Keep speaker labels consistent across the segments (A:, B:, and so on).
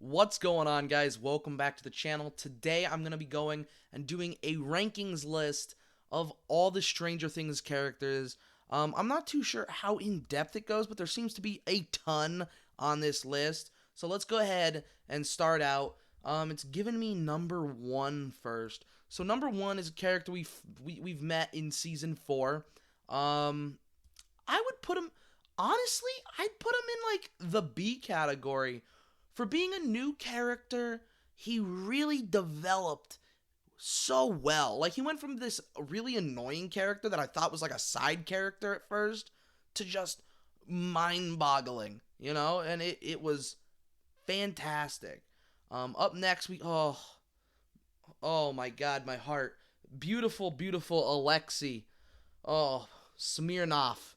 A: What's going on, guys? Welcome back to the channel. Today I'm going to be going and doing a rankings list of all the Stranger Things characters. I'm not too sure how in-depth it goes, but there seems to be a ton on this list. So let's go ahead and start out. It's given me number one first. So number one is a character we've met in season 4. I would put him, honestly, I'd put him in like the B category. For being a new character, he really developed so well. Like, he went from this really annoying character that I thought was like a side character at first to just mind-boggling, you know? And it was fantastic. Up next, oh my God, my heart. Beautiful, beautiful Alexei. Oh, Smirnoff.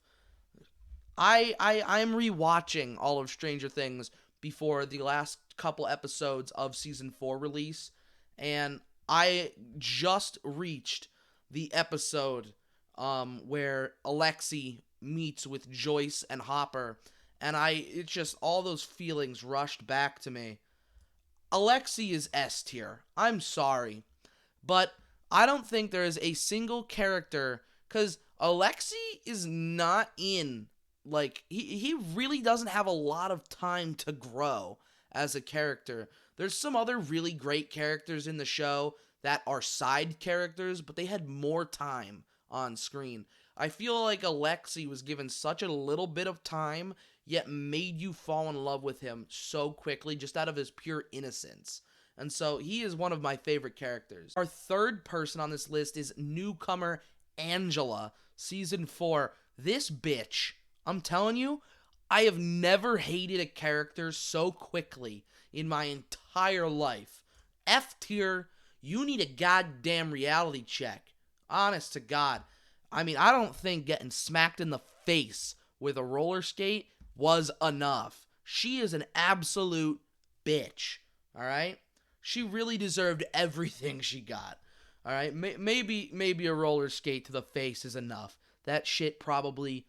A: I'm rewatching all of Stranger Things before the last couple episodes of season 4 release, and I just reached the episode where Alexei meets with Joyce and Hopper, and it's just all those feelings rushed back to me. Alexei is S tier. I'm sorry, but I don't think there is a single character, because Alexei is not in, like, he really doesn't have a lot of time to grow as a character. There's some other really great characters in the show that are side characters, but they had more time on screen. I feel like Alexei was given such a little bit of time, yet made you fall in love with him so quickly just out of his pure innocence. And so he is one of my favorite characters. Our third person on this list is newcomer Angela, season 4. This bitch, I'm telling you, I have never hated a character so quickly in my entire life. F tier, you need a goddamn reality check. Honest to God. I mean, I don't think getting smacked in the face with a roller skate was enough. She is an absolute bitch, alright? She really deserved everything she got, alright? Maybe a roller skate to the face is enough. That shit probably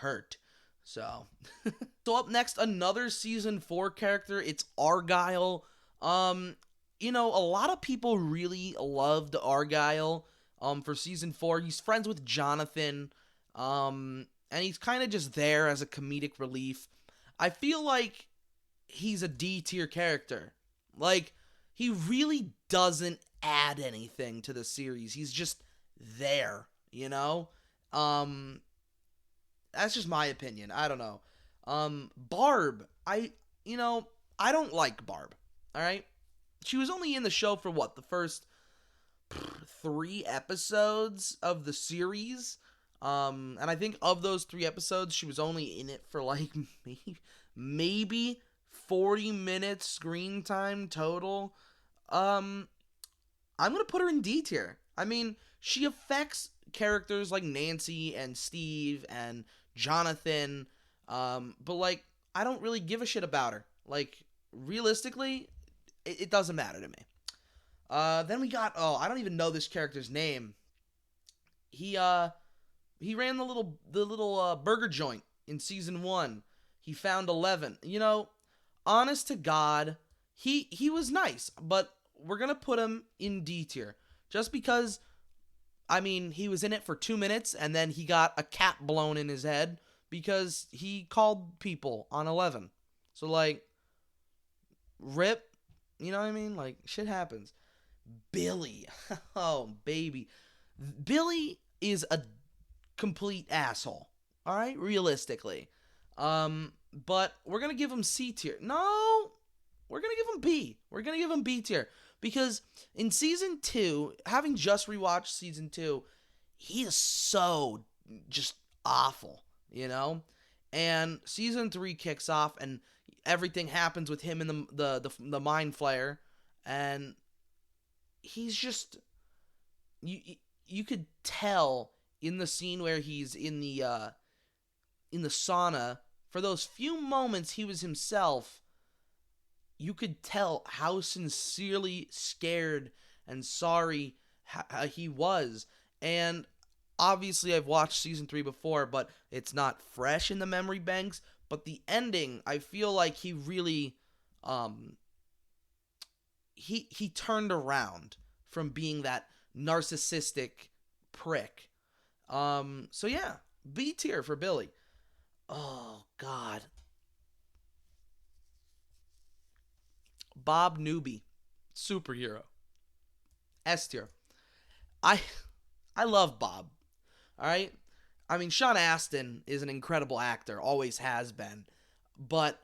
A: hurt. So up next, another season 4 character. It's Argyle. You know, a lot of people really loved Argyle for season 4. He's friends with Jonathan, and he's kind of just there as a comedic relief. I feel like he's a D tier character. Like, he really doesn't add anything to the series. He's just there, you know? That's just my opinion. I don't know. Barb. I don't like Barb. Alright? She was only in the show for what? The first 3 episodes of the series? And I think of those 3 episodes, she was only in it for like maybe 40 minutes screen time total. I'm gonna put her in D tier. I mean, she affects characters like Nancy and Steve and Jonathan, but like, I don't really give a shit about her. Like, realistically, it doesn't matter to me. Then we got, I don't even know this character's name. He ran the little burger joint in season 1. He found 11. You know, honest to God, he was nice, but we're gonna put him in D tier just because, I mean, he was in it for 2 minutes, and then he got a cat blown in his head because he called people on 11. So, like, rip, you know what I mean? Like, shit happens. Billy. Oh, baby. Billy is a complete asshole. Alright? Realistically. But we're gonna give him C tier. No! We're gonna give him B. We're gonna give him B tier. Because in season 2, having just rewatched season 2, he is so just awful, you know? And season 3 kicks off, and everything happens with him in the mind flayer, and he's just, you could tell in the scene where he's in the sauna, for those few moments he was himself, you could tell how sincerely scared and sorry he was. And obviously I've watched season 3 before, but it's not fresh in the memory banks. But the ending, I feel like he really he turned around from being that narcissistic prick. So yeah, B tier for Billy. Oh God, Bob Newby, superhero. S tier. I I love Bob. All right. I mean, Sean Astin is an incredible actor, always has been, but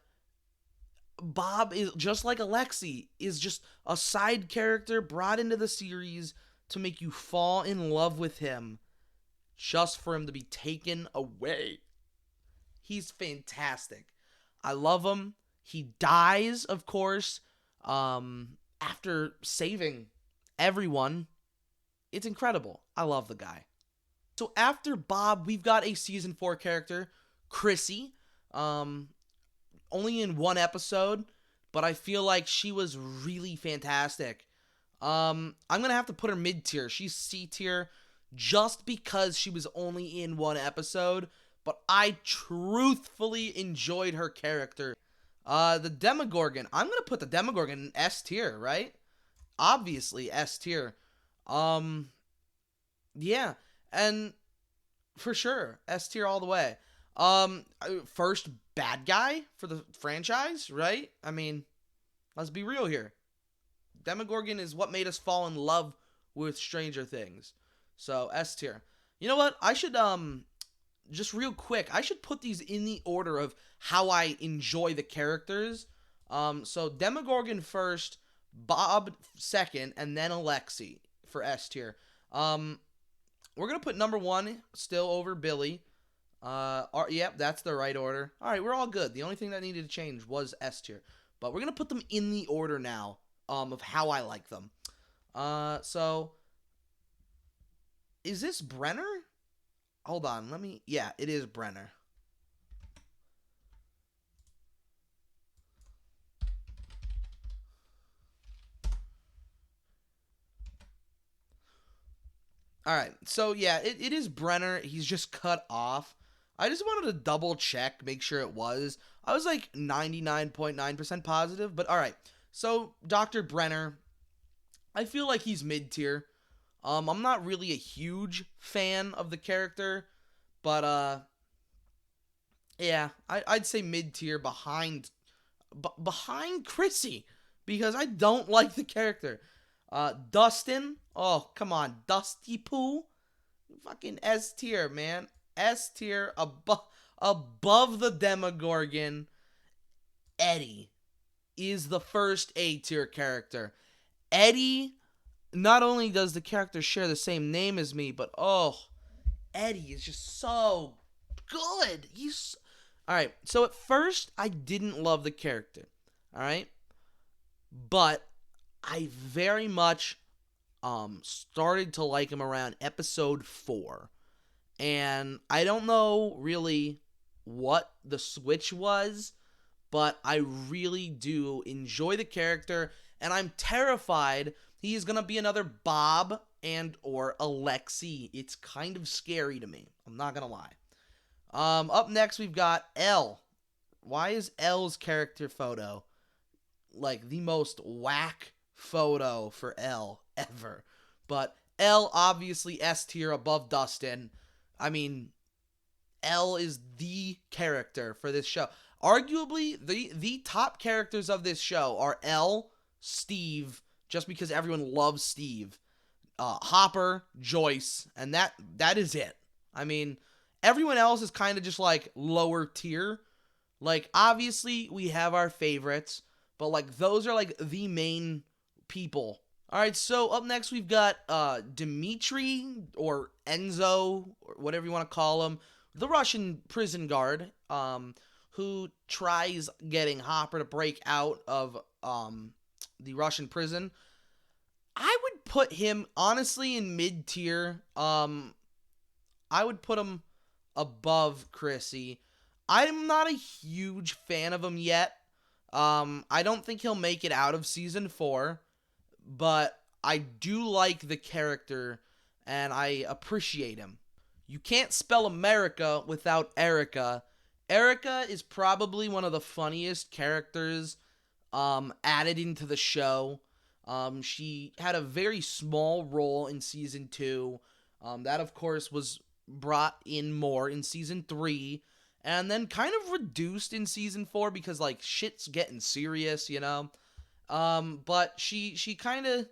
A: Bob is just like Alexi, is just a side character brought into the series to make you fall in love with him, just for him to be taken away. He's fantastic. I love him. He dies, of course, after saving everyone. It's incredible. I love the guy. So after Bob, we've got a season 4 character, Chrissy. Only in one episode, but I feel like she was really fantastic. I'm going to have to put her mid-tier. She's C-tier just because she was only in one episode, but I truthfully enjoyed her character. The Demogorgon. I'm going to put the Demogorgon in S-tier, right? Obviously S-tier. Yeah, and for sure, S-tier all the way. First bad guy for the franchise, right? I mean, let's be real here. Demogorgon is what made us fall in love with Stranger Things. So, S tier. You know what? I should, just real quick, I should put these in the order of how I enjoy the characters. So Demogorgon first, Bob second, and then Alexi for S tier. We're going to put number 1 still over Billy. Yep, that's the right order. All right, we're all good. The only thing that needed to change was S tier. But we're going to put them in the order now of how I like them. So, is this Brenner? Hold on, yeah, it is Brenner. All right, so yeah, it is Brenner. He's just cut off. I just wanted to double check, make sure it was. I was like 99.9% positive, but all right. So Dr. Brenner, I feel like he's mid-tier. I'm not really a huge fan of the character, but yeah, I'd say mid-tier behind Chrissy, because I don't like the character. Dustin, oh come on, Dusty Poo, fucking S tier, man. S tier above the Demogorgon. Eddie is the first A tier character. Eddie, not only does the character share the same name as me, but Eddie is just so good. All right. So at first I didn't love the character. All right, but I very much started to like him around episode 4. And I don't know really what the switch was, but I really do enjoy the character, and I'm terrified he's going to be another Bob and or Alexi. It's kind of scary to me. I'm not going to lie. Up next, we've got Elle. Why is Elle's character photo like the most whack photo for Elle ever? But Elle, obviously S tier above Dustin. I mean, Elle is the character for this show. Arguably, the top characters of this show are Elle, Steve, just because everyone loves Steve, Hopper, Joyce, and that is it. I mean, everyone else is kind of just like lower tier. Like, obviously, we have our favorites, but like those are like the main people. All right, so up next we've got Dimitri, or Enzo, or whatever you want to call him, the Russian prison guard, who tries getting Hopper to break out of the Russian prison. I would put him, honestly, in mid-tier. I would put him above Chrissy. I'm not a huge fan of him yet. I don't think he'll make it out of season 4. But I do like the character, and I appreciate him. You can't spell America without Erica. Erica is probably one of the funniest characters added into the show. She had a very small role in season 2. That, of course, was brought in more in season 3, and then kind of reduced in season 4 because, like, shit's getting serious, you know? But she kind of,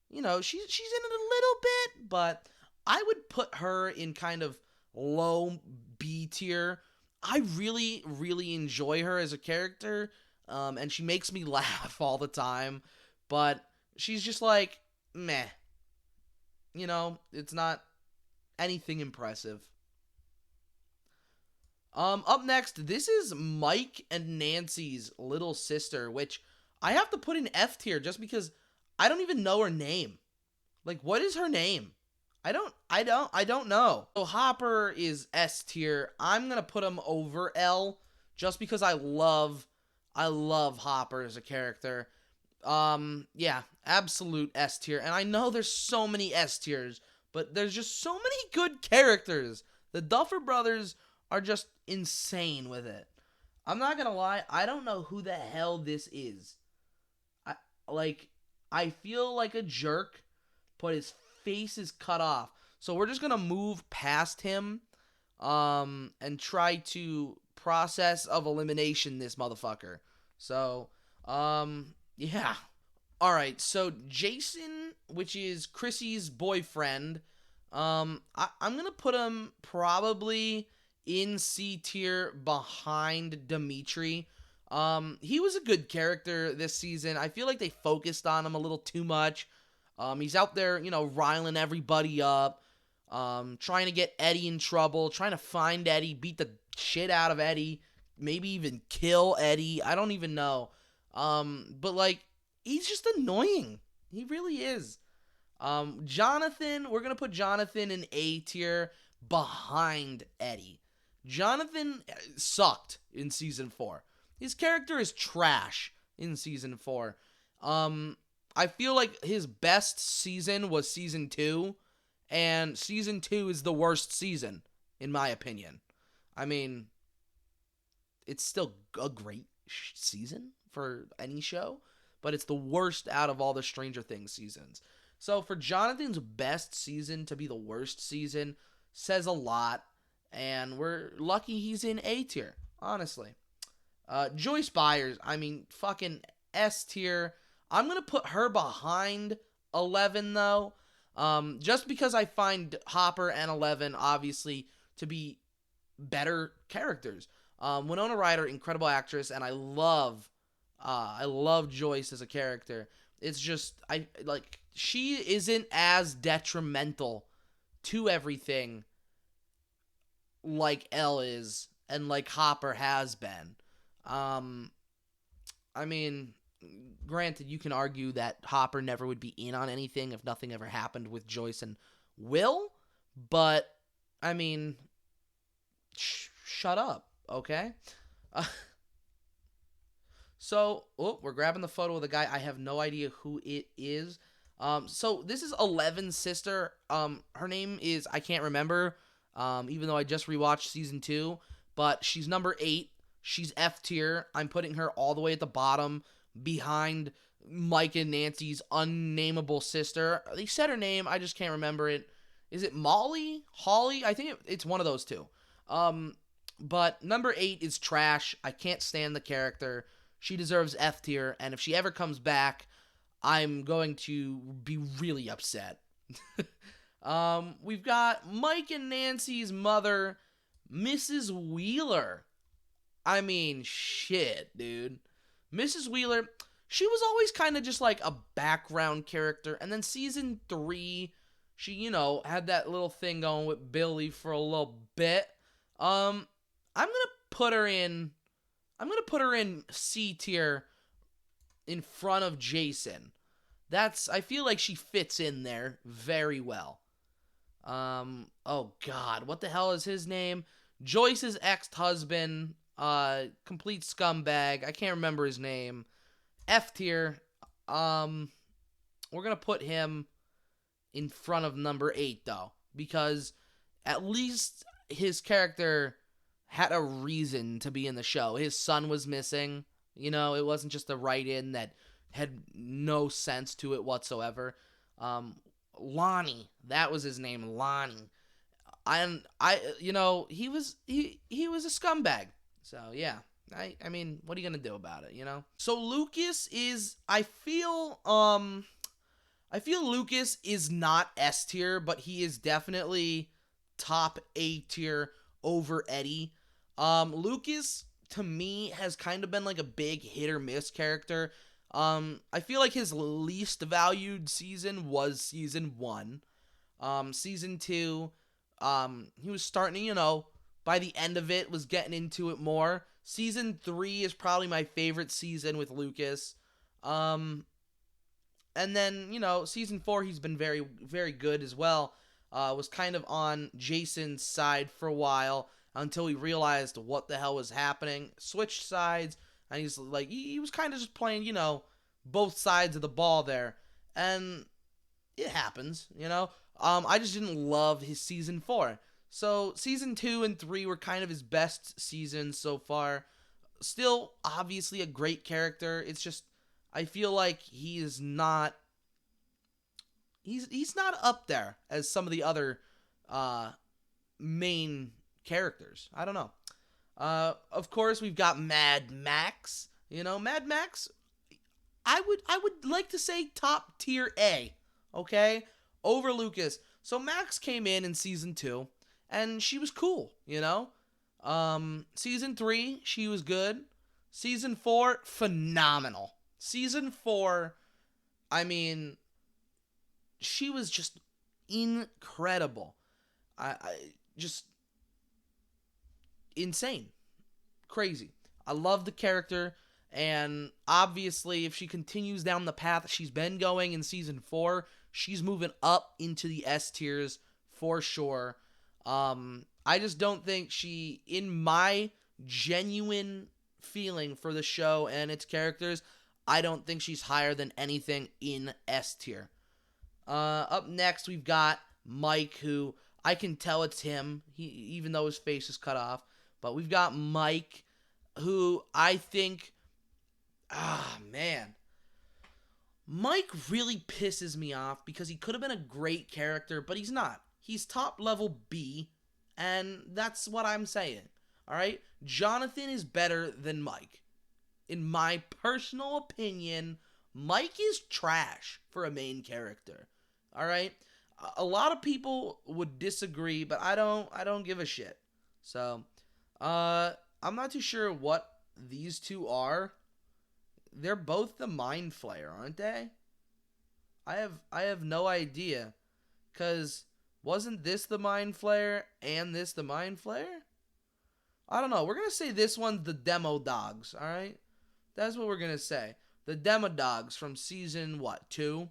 A: you know, she's in it a little bit, but I would put her in kind of low B tier. I really, really enjoy her as a character, and she makes me laugh all the time, but she's just like, meh. You know, it's not anything impressive. Up next, this is Mike and Nancy's little sister, which I have to put in F tier just because I don't even know her name. Like, what is her name? I don't know. So Hopper is S tier. I'm gonna put him over L just because I love Hopper as a character. Yeah, absolute S tier. And I know there's so many S tiers, but there's just so many good characters. The Duffer Brothers are just insane with it. I'm not gonna lie, I don't know who the hell this is. I feel like a jerk, but his face is cut off. So we're just gonna move past him, and try to process of elimination this motherfucker. So, yeah. Alright, so Jason, which is Chrissy's boyfriend, I'm gonna put him probably in C tier behind Dimitri. He was a good character this season. I feel like they focused on him a little too much. He's out there, you know, riling everybody up, trying to get Eddie in trouble, trying to find Eddie, beat the shit out of Eddie, maybe even kill Eddie. I don't even know. But, like, he's just annoying. He really is. Jonathan, we're going to put Jonathan in A tier behind Eddie. Jonathan sucked in season 4. His character is trash in season 4. I feel like his best season was season 2, and season 2 is the worst season, in my opinion. I mean, it's still a great season for any show, but it's the worst out of all the Stranger Things seasons. So for Jonathan's best season to be the worst season says a lot, and we're lucky he's in A tier, honestly. Joyce Byers, I mean, fucking S tier. I'm going to put her behind 11, though, just because I find Hopper and 11, obviously, to be better characters. Winona Ryder, incredible actress, and I love Joyce as a character. It's just, she isn't as detrimental to everything like Elle is, and like Hopper has been. I mean, granted, you can argue that Hopper never would be in on anything if nothing ever happened with Joyce and Will, but, I mean, shut up, okay? So, we're grabbing the photo of the guy. I have no idea who it is. So this is 11's sister. Her name is, I can't remember, even though I just rewatched season 2, but she's number 8. She's F tier. I'm putting her all the way at the bottom behind Mike and Nancy's unnameable sister. They said her name. I just can't remember it. Is it Molly? Holly? I think it's one of those two. But number 8 is trash. I can't stand the character. She deserves F tier, and if she ever comes back, I'm going to be really upset. We've got Mike and Nancy's mother, Mrs. Wheeler. I mean, shit, dude. Mrs. Wheeler, she was always kind of just like a background character, and then season 3, she, you know, had that little thing going with Billy for a little bit. I'm gonna put her in C tier in front of Jason. I feel like she fits in there very well. Oh god, what the hell is his name? Joyce's ex-husband, complete scumbag. I can't remember his name. F tier. We're gonna put him in front of number 8 though, because at least his character had a reason to be in the show. His son was missing. You know, it wasn't just a write-in that had no sense to it whatsoever. Lonnie, that was his name, Lonnie. He was a scumbag. So yeah, I mean, what are you gonna do about it, you know? So Lucas is, I feel Lucas is not S tier, but he is definitely top A tier over Eddie. Lucas to me has kind of been like a big hit or miss character. I feel like his least valued season was season 1. Season 2, he was starting, by the end of it, was getting into it more. Season 3 is probably my favorite season with Lucas. And then, season 4, he's been very, very good as well. Was kind of on Jason's side for a while until he realized what the hell was happening. Switched sides, and he's like, he was kind of just playing, both sides of the ball there. And it happens, I just didn't love his season 4. So season 2 and 3 were kind of his best seasons so far. Still, obviously, a great character. It's just, I feel like he's not up there as some of the other main characters. I don't know. Of course, we've got Mad Max. Mad Max, I would like to say top tier A, okay, over Lucas. So Max came in season 2, and she was cool. Season 3, she was good. Season 4, phenomenal. Season 4, I mean, she was just incredible. I just insane. Crazy. I love the character, and obviously if she continues down the path she's been going in season 4, she's moving up into the S tiers for sure. I just don't think she, in my genuine feeling for the show and its characters, I don't think she's higher than anything in S tier. Up next, we've got Mike, who I can tell it's him, even though his face is cut off. But we've got Mike, who I think, man, Mike really pisses me off because he could have been a great character, but he's not. He's top level B, and that's what I'm saying. All right? Jonathan is better than Mike. In my personal opinion, Mike is trash for a main character. All right? A lot of people would disagree, but I don't give a shit. So, I'm not too sure what these two are. They're both the Mind Flayer, aren't they? I have no idea, cuz wasn't this the Mind Flayer and this the Mind Flayer? I don't know. We're going to say this one's the Demo Dogs, all right? That's what we're going to say. The Demo Dogs from season 2?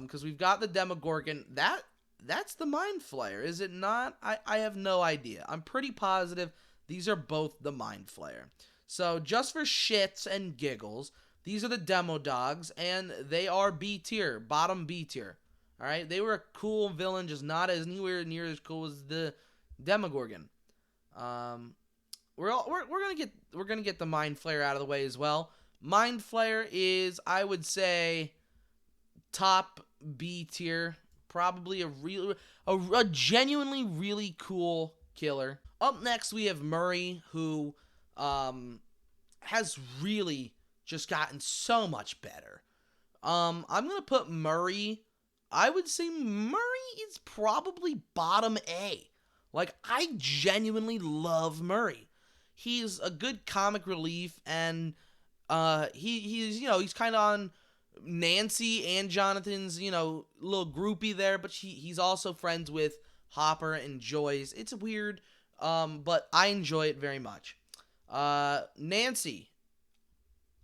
A: Cuz we've got the Demogorgon. That's the Mind Flayer, is it not? I have no idea. I'm pretty positive these are both the Mind Flayer. So, just for shits and giggles, these are the Demo Dogs, and they are B tier, bottom B tier. All right, they were a cool villain, just not anywhere near as cool as the Demogorgon. We're gonna get the Mind Flayer out of the way as well. Mind Flayer is, I would say, top B tier, probably a genuinely really cool killer. Up next, we have Murray, who has really just gotten so much better. I'm going to put Murray, I would say Murray is probably bottom A. Like, I genuinely love Murray. He's a good comic relief, and he's kind of on Nancy and Jonathan's, little groupie there, but he's also friends with Hopper and Joyce. It's weird, but I enjoy it very much. Nancy.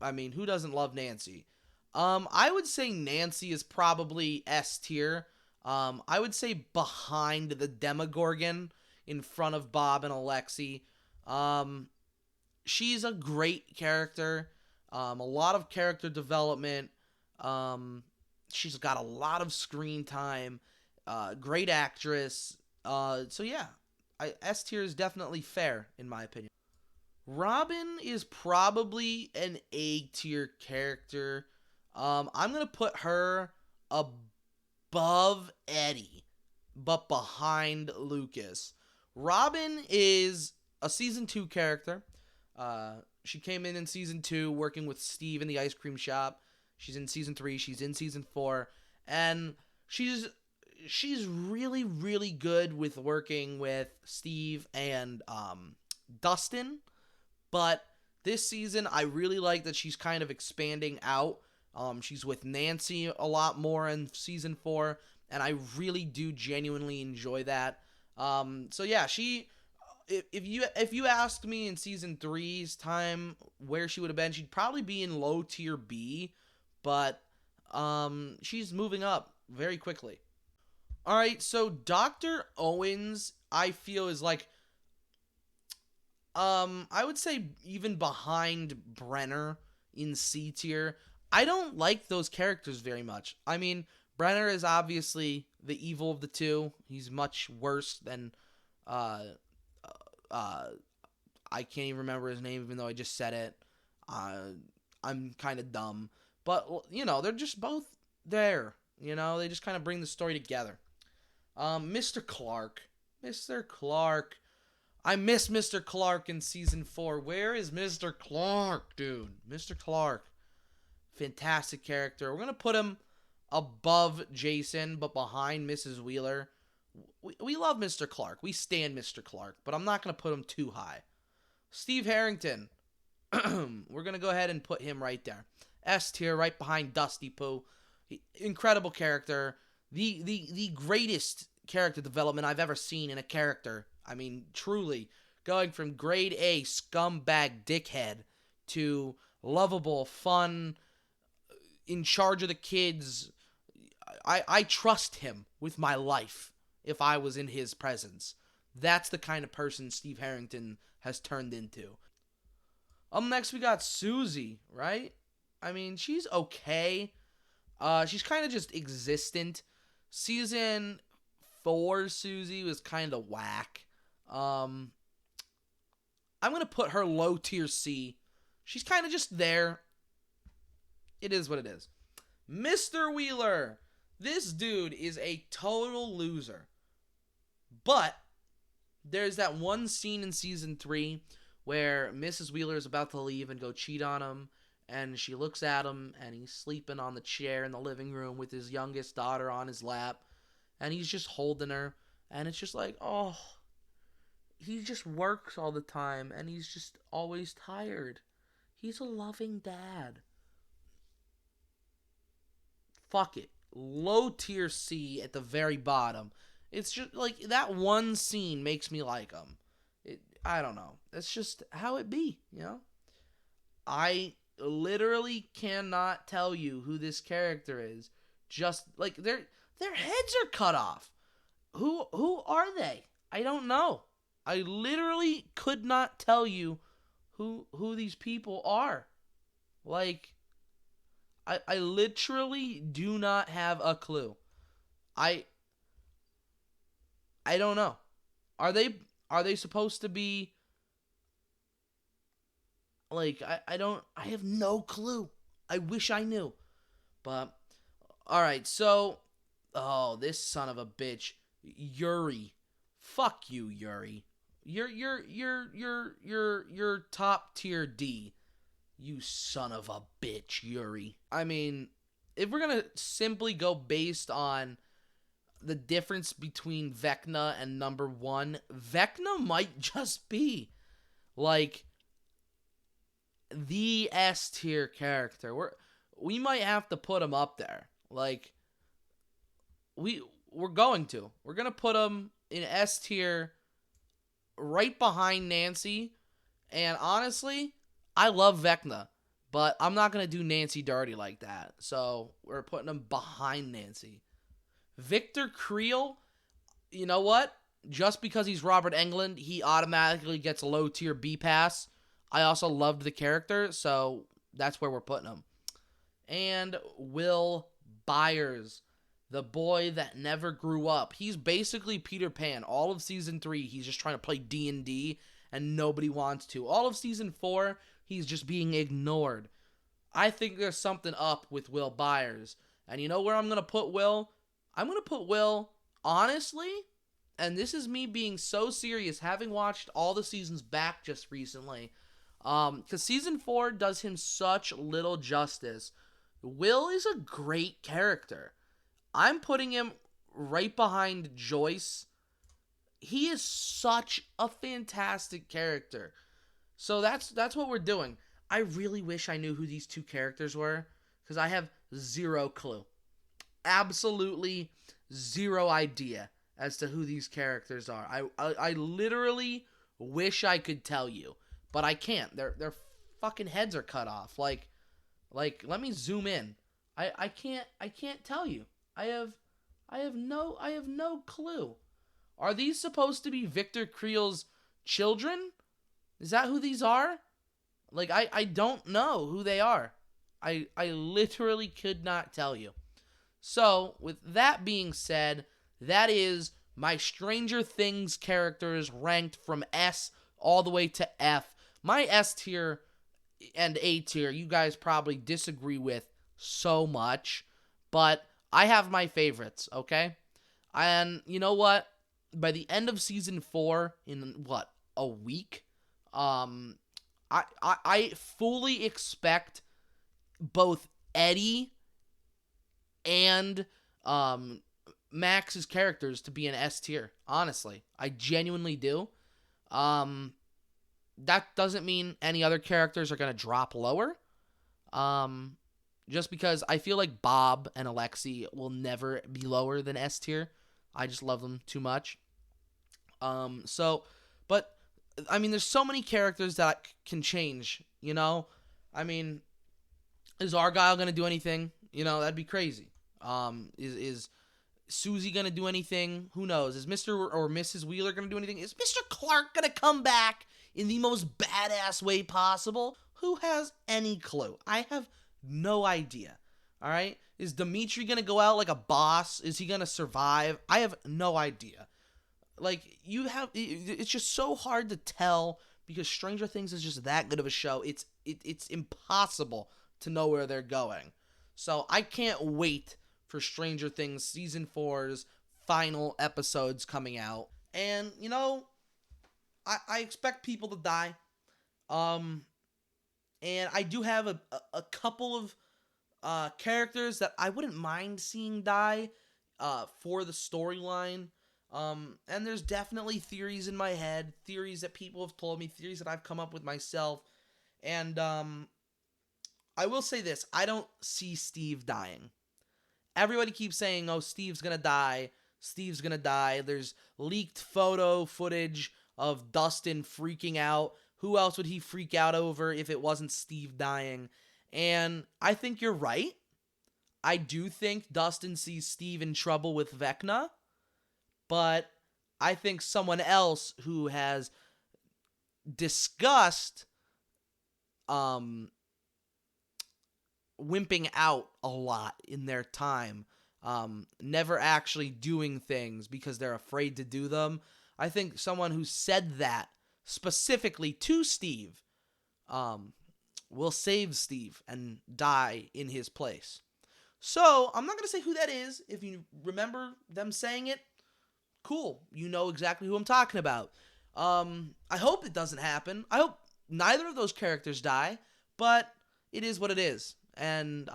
A: I mean, who doesn't love Nancy? I would say Nancy is probably S tier. I would say behind the Demogorgon, in front of Bob and Alexi. She's a great character. A lot of character development. She's got a lot of screen time. Great actress. So yeah, S tier is definitely fair, in my opinion. Robin is probably an A tier character. I'm gonna put her above Eddie, but behind Lucas. Robin is a season 2 character. She came in season 2 working with Steve in the ice cream shop. She's in season 3. She's in season 4, and she's really really good with working with Steve and Dustin. But this season, I really like that she's kind of expanding out. She's with Nancy a lot more in season 4, and I really do genuinely enjoy that. So yeah, if you asked me in season 3's time where she would have been, she'd probably be in low tier B, but she's moving up very quickly. All right, so Dr. Owens, I feel, is like I would say even behind Brenner in C tier. I don't like those characters very much. I mean, Brenner is obviously the evil of the two. He's much worse than uh I can't even remember his name even though I just said it. I'm kind of dumb, but they're just both there. They just kind of bring the story together. Mr. Clark. Mr. Clark. I miss Mr. Clark in season 4. Where is Mr. Clark, dude? Mr. Clark. Fantastic character. We're going to put him above Jason, but behind Mrs. Wheeler. We love Mr. Clark. We stand Mr. Clark, but I'm not going to put him too high. Steve Harrington. We're going to go ahead and put him right there. S tier, right behind Dusty Pooh. Incredible character. The greatest character development I've ever seen in a character. I mean, truly, going from grade A scumbag dickhead to lovable, fun, in charge of the kids. I trust him with my life if I was in his presence. That's the kind of person Steve Harrington has turned into. Next we got Susie, right? I mean, she's okay. She's kind of just existent. Season 4 Susie was kind of whack. I'm going to put her low tier C. She's kind of just there. It is what it is. Mr. Wheeler. This dude is a total loser. But there's that one scene in season 3 where Mrs. Wheeler is about to leave and go cheat on him. And she looks at him and he's sleeping on the chair in the living room with his youngest daughter on his lap. And he's just holding her. And it's just like, oh, he just works all the time and he's just always tired. He's a loving dad. Fuck it. Low tier C at the very bottom. It's just like that one scene makes me like him. I don't know. That's just how it be, I literally cannot tell you who this character is. Just like their heads are cut off. Who are they? I don't know. I literally could not tell you who these people are. Like I literally do not have a clue. I don't know. Are they supposed to be like I have no clue. I wish I knew. But all right, so this son of a bitch, Yuri. Fuck you, Yuri. You're top tier D. You son of a bitch, Yuri. I mean, if we're gonna simply go based on the difference between Vecna and number 1, Vecna might just be like the S tier character. We might have to put him up there. Like we're gonna put him in S tier right behind Nancy. And honestly, I love Vecna, but I'm not gonna do Nancy dirty like that. So we're putting him behind Nancy. Victor Creel, you know what? Just because he's Robert Englund, he automatically gets a low tier B pass. I also loved the character, so that's where we're putting him. And Will Byers, the boy that never grew up. He's basically Peter Pan. All of season 3, he's just trying to play D&D, and nobody wants to. All of season 4, he's just being ignored. I think there's something up with Will Byers. And you know where I'm going to put Will? I'm going to put Will, honestly, and this is me being so serious, having watched all the seasons back just recently, because season 4 does him such little justice. Will is a great character. I'm putting him right behind Joyce. He is such a fantastic character. So that's what we're doing. I really wish I knew who these two characters were, because I have zero clue. Absolutely zero idea as to who these characters are. I literally wish I could tell you, but I can't. Their fucking heads are cut off. Like let me zoom in. I can't tell you. I have no clue. Are these supposed to be Victor Creel's children? Is that who these are? Like, I don't know who they are. I literally could not tell you. So, with that being said, that is my Stranger Things characters ranked from S all the way to F. My S tier and A tier, you guys probably disagree with so much, but I have my favorites, okay? And you know what? By the end of season 4, in what, a week, I fully expect both Eddie and Max's characters to be an S tier. Honestly, I genuinely do. That doesn't mean any other characters are gonna drop lower. Just because I feel like Bob and Alexi will never be lower than S tier. I just love them too much. But I mean, there's so many characters that can change, you know? I mean, is Argyle going to do anything? You know, that'd be crazy. Is Susie going to do anything? Who knows? Is Mr. or Mrs. Wheeler going to do anything? Is Mr. Clark going to come back in the most badass way possible? Who has any clue? I have no idea. All right? Is Dimitri going to go out like a boss? Is he going to survive? I have no idea. Like, it's just so hard to tell because Stranger Things is just that good of a show. It's impossible to know where they're going. So I can't wait for Stranger Things Season 4's final episodes coming out. And, you know, I expect people to die. And I do have a couple of characters that I wouldn't mind seeing die for the storyline. And there's definitely theories in my head, theories that people have told me, theories that I've come up with myself. And I will say this, I don't see Steve dying. Everybody keeps saying, oh, Steve's gonna die. Steve's gonna die. There's leaked photo footage of Dustin freaking out. Who else would he freak out over if it wasn't Steve dying? And I think you're right. I do think Dustin sees Steve in trouble with Vecna. But I think someone else who has discussed wimping out a lot in their time, never actually doing things because they're afraid to do them. I think someone who said that specifically to Steve will save Steve and die in his place. So, I'm not going to say who that is. If you remember them saying it, cool. You know exactly who I'm talking about. I hope it doesn't happen. I hope neither of those characters die, but it is what it is. And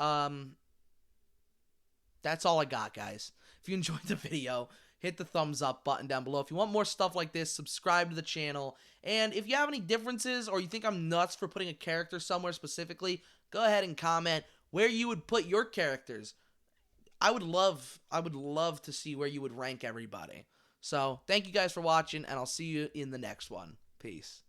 A: that's all I got, guys. If you enjoyed the video, hit the thumbs up button down below. If you want more stuff like this, subscribe to the channel. And if you have any differences or you think I'm nuts for putting a character somewhere specifically, go ahead and comment where you would put your characters. I would love to see where you would rank everybody. So, thank you guys for watching, and I'll see you in the next one. Peace.